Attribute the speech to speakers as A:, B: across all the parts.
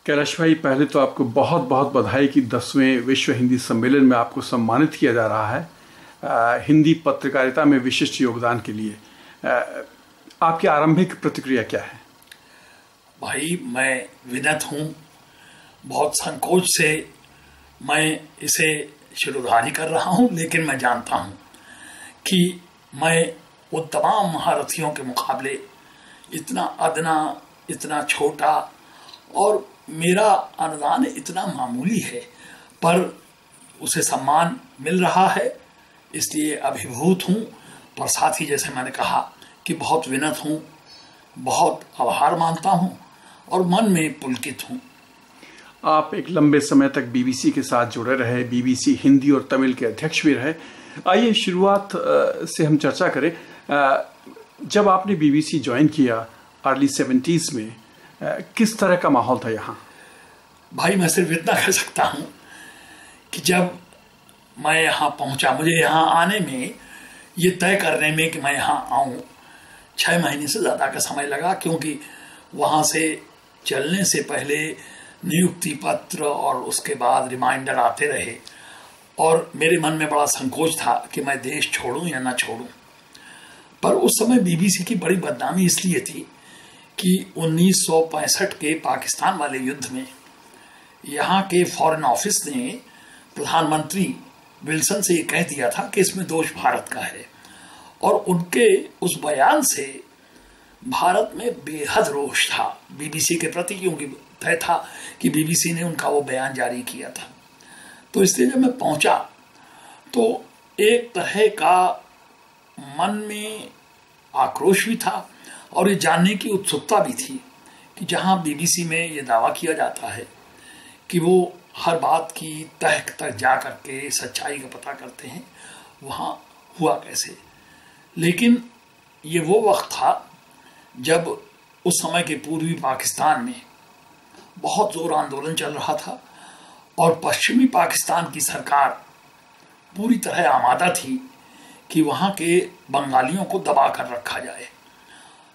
A: कैलाश भाई, पहले तो आपको बहुत बहुत बधाई कि 10वें विश्व हिंदी सम्मेलन में आपको सम्मानित किया जा रहा है हिंदी पत्रकारिता में विशिष्ट योगदान के लिए। आपकी आरंभिक प्रतिक्रिया क्या है?
B: भाई, मैं विनत हूँ, बहुत संकोच से मैं इसे शिरोधारी कर रहा हूँ, लेकिन मैं जानता हूँ कि मैं वो तमाम महारथियों के मुकाबले इतना अदना, इतना छोटा और मेरा अनुदान इतना मामूली है, पर उसे सम्मान मिल रहा है, इसलिए अभिभूत हूँ। पर साथ ही जैसे मैंने कहा कि बहुत विनत हूँ, बहुत आभार मानता हूँ और मन में पुलकित हूँ।
A: आप एक लंबे समय तक बीबीसी के साथ जुड़े रहे, बीबीसी हिंदी और तमिल के अध्यक्ष भी रहे। आइए शुरुआत से हम चर्चा करें। जब आपने बीबीसी ज्वाइन किया अर्ली 70s में, किस तरह का माहौल था यहाँ?
B: भाई, मैं सिर्फ इतना कह सकता हूँ कि जब मैं यहाँ पहुँचा, मुझे यहाँ आने में, ये तय करने में कि मैं यहाँ आऊँ, 6 महीने से ज़्यादा का समय लगा, क्योंकि वहाँ से चलने से पहले नियुक्ति पत्र और उसके बाद रिमाइंडर आते रहे और मेरे मन में बड़ा संकोच था कि मैं देश छोड़ूं या ना छोड़ूं। पर उस समय बीबीसी की बड़ी बदनामी इसलिए थी कि 1965 के पाकिस्तान वाले युद्ध में यहाँ के फॉरेन ऑफिस ने प्रधानमंत्री विल्सन से ये कह दिया था कि इसमें दोष भारत का है, और उनके उस बयान से भारत में बेहद रोष था बीबीसी के प्रति, क्योंकि तय था कि बीबीसी ने उनका वो बयान जारी किया था। तो इसलिए जब मैं पहुंचा तो एक तरह का मन में आक्रोश भी था और ये जानने की उत्सुकता भी थी कि जहां बीबीसी में ये दावा किया जाता है कि वो हर बात की तह तक जा करके सच्चाई का पता करते हैं, वहाँ हुआ कैसे। लेकिन ये वो वक्त था जब उस समय के पूर्वी पाकिस्तान में बहुत जोर आंदोलन चल रहा था और पश्चिमी पाकिस्तान की सरकार पूरी तरह आमादा थी कि वहाँ के बंगालियों को दबा कर रखा जाए।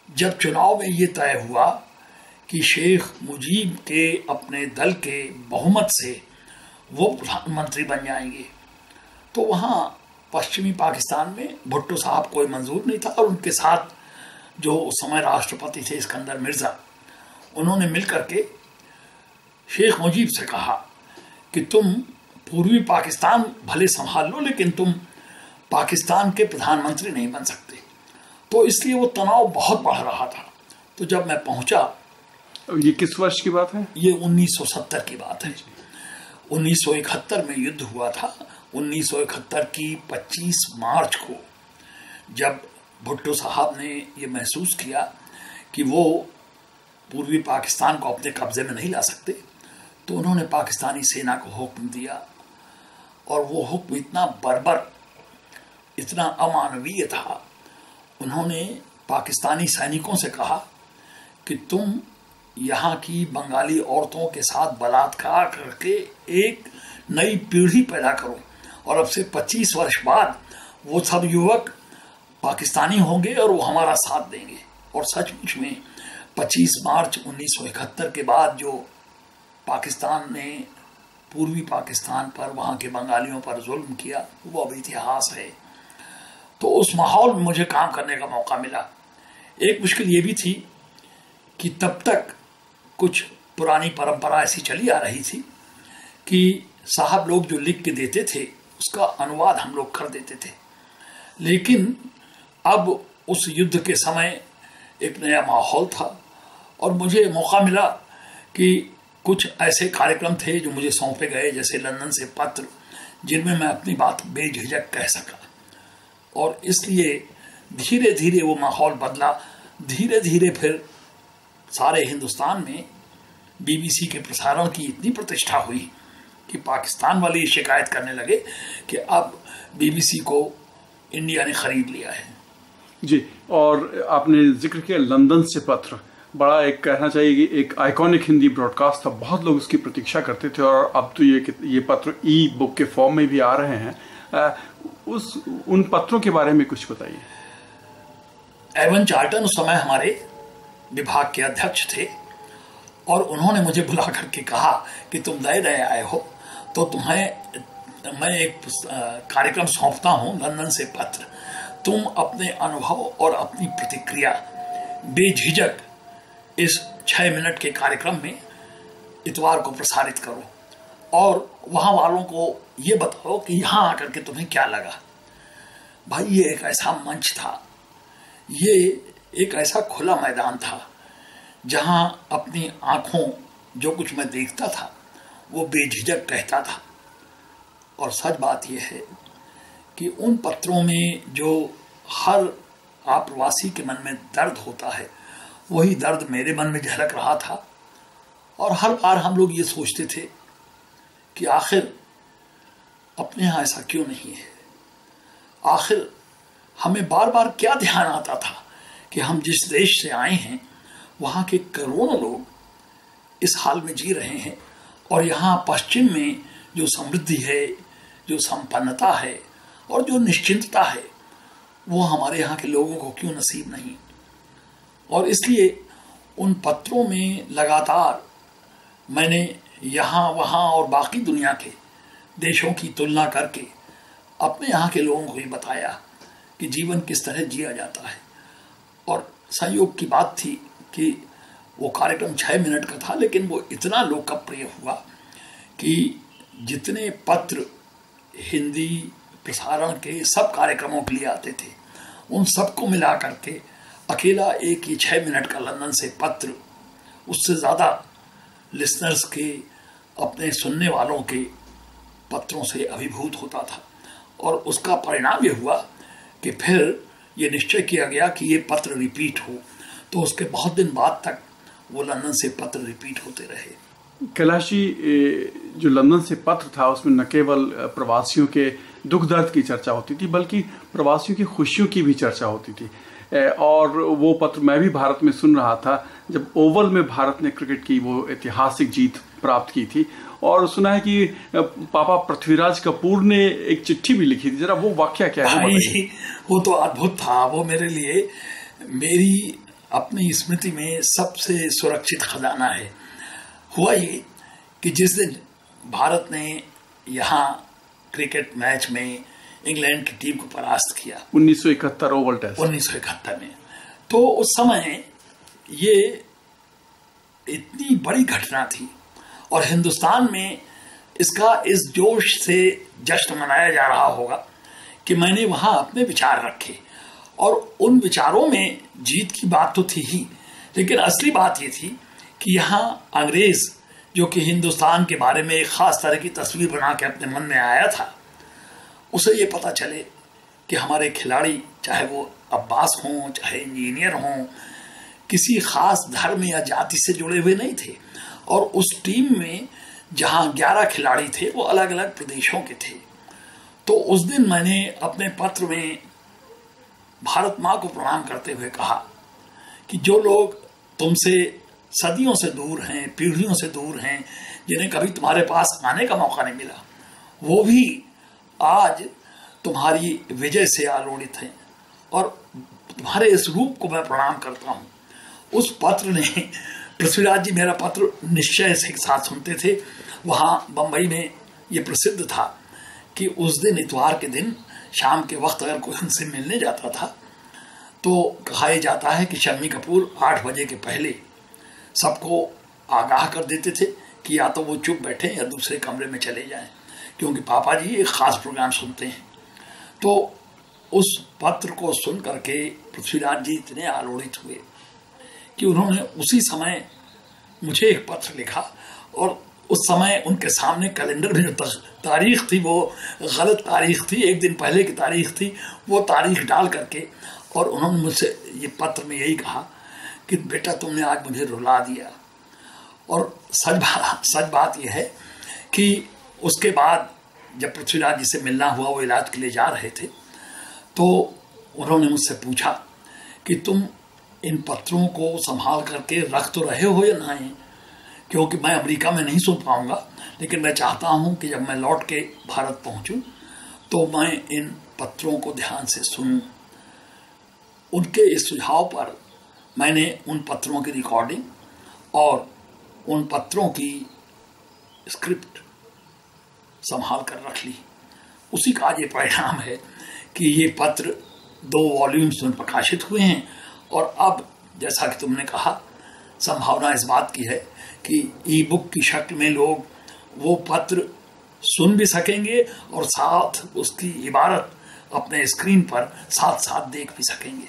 B: जब चुनाव में ये तय हुआ कि शेख मुजीब के अपने दल के बहुमत से वो प्रधानमंत्री बन जाएंगे, तो वहाँ पश्चिमी पाकिस्तान में भुट्टो साहब कोई मंजूर नहीं था, और उनके साथ जो उस समय राष्ट्रपति थे इस्कंदर मिर्जा, उन्होंने मिलकर के शेख मुजीब से कहा कि तुम पूर्वी पाकिस्तान भले संभाल लो, लेकिन तुम पाकिस्तान के प्रधानमंत्री नहीं बन सकते। तो इसलिए वो तनाव बहुत बढ़ रहा था। तो जब मैं पहुंचा,
A: ये किस वर्ष की बात है?
B: ये 1970 की बात है। 1971 में युद्ध हुआ था। 1971 की 25 मार्च को जब भुट्टो साहब ने ये महसूस किया कि वो पूर्वी पाकिस्तान को अपने कब्जे में नहीं ला सकते, तो उन्होंने पाकिस्तानी सेना को हुक्म दिया, और वो हुक्म इतना बर्बर, इतना अमानवीय था। उन्होंने पाकिस्तानी सैनिकों से कहा कि तुम यहाँ की बंगाली औरतों के साथ बलात्कार करके एक नई पीढ़ी पैदा करो, और अब से 25 वर्ष बाद वो सब युवक पाकिस्तानी होंगे और वो हमारा साथ देंगे। और सचमुच में 25 मार्च 1971 के बाद जो पाकिस्तान ने पूर्वी पाकिस्तान पर, वहाँ के बंगालियों पर जुल्म किया, वो अब इतिहास है। तो उस माहौल में मुझे काम करने का मौका मिला। एक मुश्किल ये भी थी कि तब तक कुछ पुरानी परंपरा ऐसी चली आ रही थी कि साहब लोग जो लिख के देते थे उसका अनुवाद हम लोग कर देते थे, लेकिन अब उस युद्ध के समय एक नया माहौल था और मुझे मौका मिला कि कुछ ऐसे कार्यक्रम थे जो मुझे सौंपे गए, जैसे लंदन से पत्र, जिनमें मैं अपनी बात बेझिझक कह सका। और इसलिए धीरे धीरे वो माहौल बदला। धीरे धीरे फिर सारे हिंदुस्तान में बीबीसी के प्रसारण की इतनी प्रतिष्ठा हुई कि पाकिस्तान वाले ये शिकायत करने लगे कि अब बीबीसी को इंडिया ने खरीद लिया है।
A: जी, और आपने जिक्र किया लंदन से पत्र, बड़ा एक कहना चाहिए कि एक आइकॉनिक हिंदी ब्रॉडकास्ट था, बहुत लोग उसकी प्रतीक्षा करते थे, और अब तो ये पत्र ई बुक के फॉर्म में भी आ रहे हैं। उन पत्रों के बारे में कुछ बताइए।
B: एवन चार्टन उस समय हमारे विभाग के अध्यक्ष थे, और उन्होंने मुझे बुला करके कहा कि तुम नए आए हो तो तुम्हें मैं एक कार्यक्रम सौंपता हूँ लंदन से पत्र, तुम अपने अनुभव और अपनी प्रतिक्रिया बेझिझक इस 6 मिनट के कार्यक्रम में इतवार को प्रसारित करो और वहाँ वालों को ये बताओ कि यहाँ आकर के तुम्हें क्या लगा। भाई ये एक ऐसा मंच था, ये एक ऐसा खुला मैदान था जहाँ अपनी आँखों जो कुछ मैं देखता था वो बेझिझक कहता था। और सच बात यह है कि उन पत्रों में जो हर आप्रवासी के मन में दर्द होता है वही दर्द मेरे मन में झलक रहा था। और हर बार हम लोग ये सोचते थे कि आखिर अपने यहाँ ऐसा क्यों नहीं है, आखिर हमें बार बार क्या ध्यान आता था कि हम जिस देश से आए हैं वहाँ के करोड़ों लोग इस हाल में जी रहे हैं और यहाँ पश्चिम में जो समृद्धि है, जो संपन्नता है और जो निश्चिंतता है वो हमारे यहाँ के लोगों को क्यों नसीब नहीं। और इसलिए उन पत्रों में लगातार मैंने यहाँ वहाँ और बाकी दुनिया के देशों की तुलना करके अपने यहाँ के लोगों को भी बताया कि जीवन किस तरह जिया जाता है। और संयोग की बात थी कि वो कार्यक्रम 6 मिनट का था, लेकिन वो इतना लोकप्रिय हुआ कि जितने पत्र हिंदी प्रसारण के सब कार्यक्रमों के लिए आते थे उन सबको मिला करके अकेला एक ही 6 मिनट का लंदन से पत्र उससे ज़्यादा लिसनर्स के, अपने सुनने वालों के पत्रों से अभिभूत होता था। और उसका परिणाम ये हुआ कि फिर ये निश्चय किया गया कि ये पत्र रिपीट हो, तो उसके बहुत दिन बाद तक वो लंदन से पत्र रिपीट होते रहे।
A: कैलाश जी, जो लंदन से पत्र था उसमें न केवल प्रवासियों के दुख दर्द की चर्चा होती थी बल्कि प्रवासियों की खुशियों की भी चर्चा होती थी। और वो पत्र मैं भी भारत में सुन रहा था जब ओवल में भारत ने क्रिकेट की वो ऐतिहासिक जीत प्राप्त की थी। और सुना है कि पापा पृथ्वीराज कपूर ने एक चिट्ठी भी लिखी थी, जरा वो वाकया क्या है?
B: वो तो अद्भुत था। वो मेरे लिए मेरी अपनी स्मृति में सबसे सुरक्षित खजाना है। हुआ ये कि जिस दिन भारत ने यहाँ क्रिकेट मैच में इंग्लैंड की टीम को परास्त किया
A: 1971 ओवल टेस्ट
B: 1971 में, तो उस समय ये इतनी बड़ी घटना थी और हिंदुस्तान में इसका इस जोश से जश्न मनाया जा रहा होगा कि मैंने वहाँ अपने विचार रखे। और उन विचारों में जीत की बात तो थी ही, लेकिन असली बात ये थी कि यहाँ अंग्रेज जो कि हिंदुस्तान के बारे में एक खास तरह की तस्वीर बना के अपने मन में आया था, उसे ये पता चले कि हमारे खिलाड़ी चाहे वो अब्बास हों चाहे इंजीनियर हों किसी खास धर्म या जाति से जुड़े हुए नहीं थे। और उस टीम में जहाँ 11 खिलाड़ी थे वो अलग अलग प्रदेशों के थे। तो उस दिन मैंने अपने पत्र में भारत माँ को प्रणाम करते हुए कहा कि जो लोग तुमसे सदियों से दूर हैं, पीढ़ियों से दूर हैं, जिन्हें कभी तुम्हारे पास आने का मौका नहीं मिला, वो भी आज तुम्हारी विजय से आलोड़ित हैं और तुम्हारे इस रूप को मैं प्रणाम करता हूँ। उस पत्र ने, पृथ्वीराज जी मेरा पत्र निश्चय से साथ सुनते थे। वहाँ बम्बई में ये प्रसिद्ध था कि उस दिन इतवार के दिन शाम के वक्त अगर कोई उनसे मिलने जाता था तो कहा जाता है कि शम्मी कपूर 8 बजे के पहले सबको आगाह कर देते थे कि या तो वो चुप बैठे या दूसरे कमरे में चले जाएं, क्योंकि पापा जी एक खास प्रोग्राम सुनते हैं। तो उस पत्र को सुन करके पृथ्वीराज जी इतने आलोड़ित हुए कि उन्होंने उसी समय मुझे एक पत्र लिखा। और उस समय उनके सामने कैलेंडर में जो तारीख थी वो गलत तारीख थी, एक दिन पहले की तारीख थी, वो तारीख डाल करके और उन्होंने मुझसे ये पत्र में यही कहा कि बेटा तुमने आज मुझे रुला दिया। और सच बात यह है कि उसके बाद जब पृथ्वीराज जी से मिलना हुआ, वो इलाज के लिए जा रहे थे, तो उन्होंने मुझसे पूछा कि तुम इन पत्रों को संभाल करके रख तो रहे हो या नहीं, क्योंकि मैं अमेरिका में नहीं सुन पाऊंगा, लेकिन मैं चाहता हूं कि जब मैं लौट के भारत पहुंचूं तो मैं इन पत्रों को ध्यान से सुनूं। उनके इस सुझाव पर मैंने उन पत्रों की रिकॉर्डिंग और उन पत्रों की स्क्रिप्ट संभाल कर रख ली। उसी का आज ये परिणाम है कि ये पत्र 2 वॉल्यूम्स में प्रकाशित हुए हैं, और अब जैसा कि तुमने कहा, संभावना इस बात की है कि ई बुक की शक्ल में लोग वो पत्र सुन भी सकेंगे और साथ उसकी इबारत अपने स्क्रीन पर साथ साथ देख भी सकेंगे।